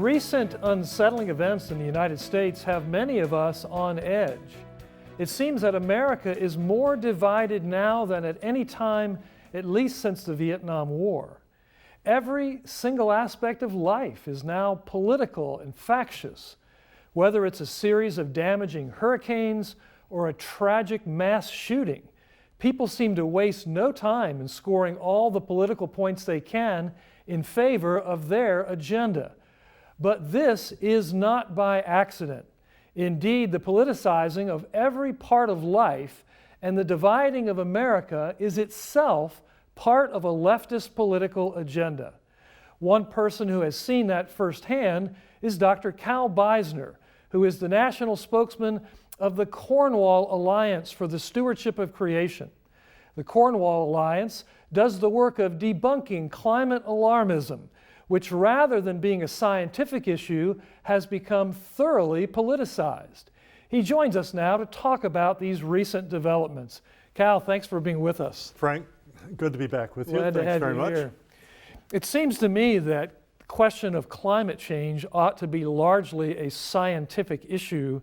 Recent unsettling events in the United States have many of us on edge. It seems that America is more divided now than at any time, at least since the Vietnam War. Every single aspect of life is now political and factious. Whether it's a series of damaging hurricanes or a tragic mass shooting, people seem to waste no time in scoring all the political points they can in favor of their agenda. But this is not by accident. Indeed, the politicizing of every part of life and the dividing of America is itself part of a leftist political agenda. One person who has seen that firsthand is Dr. Beisner, who is the national spokesman of the Cornwall Alliance for the Stewardship of Creation. The Cornwall Alliance does the work of debunking climate alarmism, which rather than being a scientific issue has become thoroughly politicized. He joins us now to talk about these recent developments. Cal, thanks for being with us. Frank, good to be back with you. Glad to Thanks have very you much. here. It seems to me that the question of climate change ought to be largely a scientific issue,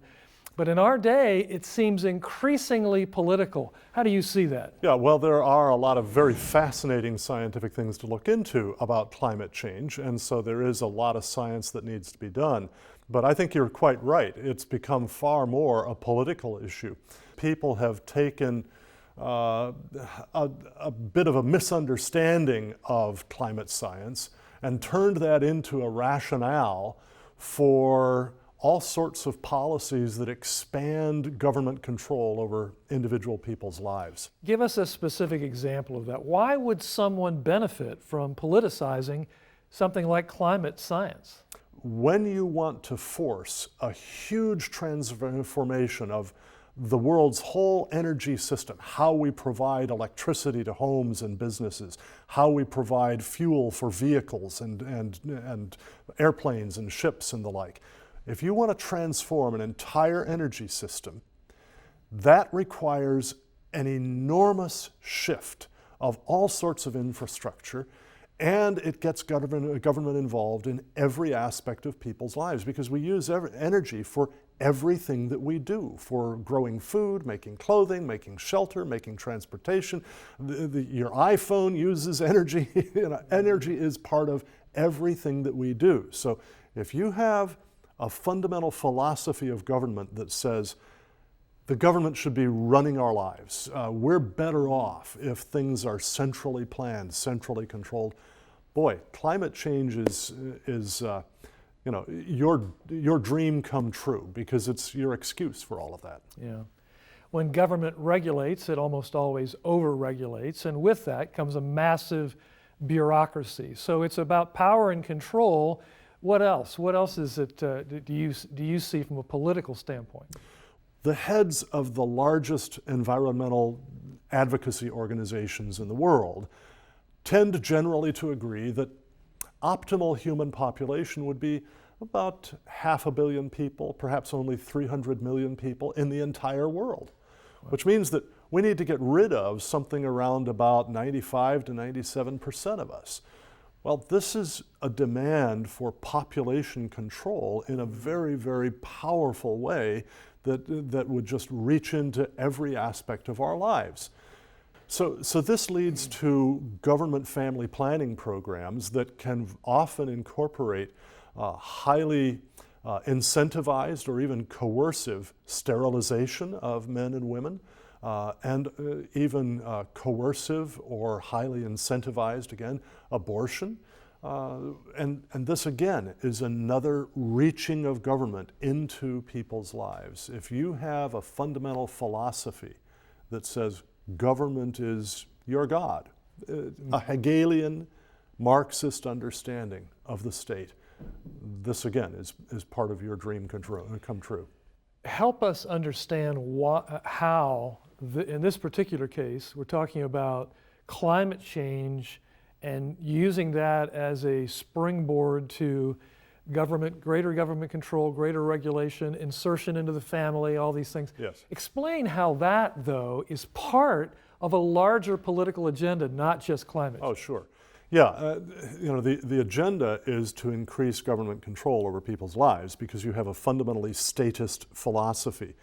but in our day, it seems increasingly political. How do you see that? Yeah, well, there are a lot of very fascinating scientific things to look into about climate change, and so there is a lot of science that needs to be done. But I think you're quite right. It's become far more a political issue. People have taken a bit of a misunderstanding of climate science and turned that into a rationale for all sorts of policies that expand government control over individual people's lives. Give us a specific example of that. Why would someone benefit from politicizing something like climate science? When you want to force a huge transformation of the world's whole energy system, how we provide electricity to homes and businesses, how we provide fuel for vehicles and airplanes and ships and the like, if you want to transform an entire energy system, that requires an enormous shift of all sorts of infrastructure, and it gets government involved in every aspect of people's lives because we use energy for everything that we do, for growing food, making clothing, making shelter, making transportation. Your iPhone uses energy. Energy is part of everything that we do. So if you have a fundamental philosophy of government that says the government should be running our lives. We're better off if things are centrally planned, centrally controlled. Boy, climate change is your dream come true because it's your excuse for all of that. Yeah. When government regulates, it almost always over-regulates, and with that comes a massive bureaucracy. So it's about power and control. What else? What else is it? Do you see from a political standpoint? The heads of the largest environmental advocacy organizations in the world tend generally to agree that optimal human population would be about 500 million people, perhaps only 300 million people in the entire world, which means that we need to get rid of something around about 95 to 97% of us. Well, this is a demand for population control in a very, very powerful way that would just reach into every aspect of our lives. So this leads to government family planning programs that can often incorporate highly incentivized or even coercive sterilization of men and women, and even coercive or highly incentivized, again, abortion. And this again is another reaching of government into people's lives. If you have a fundamental philosophy that says government is your God, a Hegelian Marxist understanding of the state, this again is part of your dream come true. Help us understand how, in this particular case, we're talking about climate change and using that as a springboard to greater government control, greater regulation, insertion into the family, all these things. Yes. Explain how that, though, is part of a larger political agenda, not just climate. Oh, sure. Yeah, the agenda is to increase government control over people's lives because you have a fundamentally statist philosophy.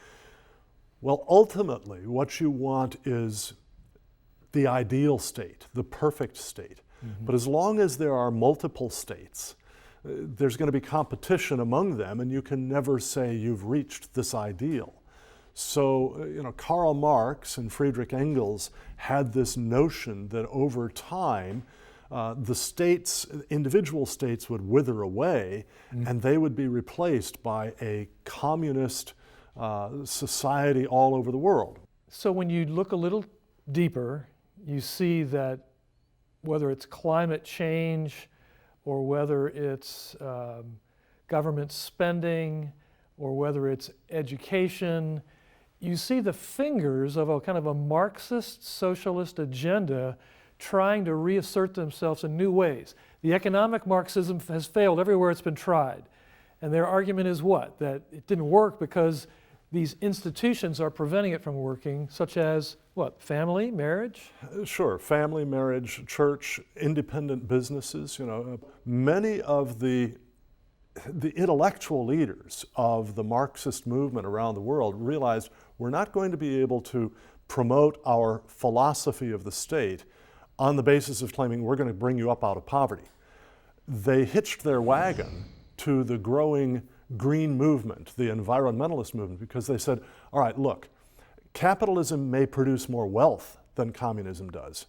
Well, ultimately, what you want is the ideal state, the perfect state. Mm-hmm. But as long as there are multiple states, there's going to be competition among them, and you can never say you've reached this ideal. So, Karl Marx and Friedrich Engels had this notion that over time, the states, individual states would wither away, and they would be replaced by a communist society all over the world. So when you look a little deeper, you see that whether it's climate change or whether it's government spending or whether it's education, you see the fingers of a kind of a Marxist socialist agenda trying to reassert themselves in new ways. The economic Marxism has failed everywhere it's been tried. And their argument is what? That it didn't work because these institutions are preventing it from working, such as what? Family, marriage? Sure, family, marriage, church, independent businesses. Many of the intellectual leaders of the Marxist movement around the world realized we're not going to be able to promote our philosophy of the state on the basis of claiming we're going to bring you up out of poverty. They hitched their wagon to the growing green movement, the environmentalist movement, because they said, all right, look, capitalism may produce more wealth than communism does,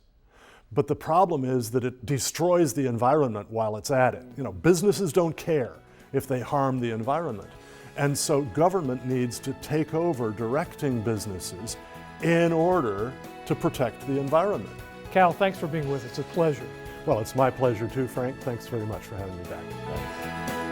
but the problem is that it destroys the environment while it's at it. Businesses don't care if they harm the environment. And so government needs to take over directing businesses in order to protect the environment. Cal, thanks for being with us. It's a pleasure. Well, it's my pleasure too, Frank. Thanks very much for having me back. Thanks.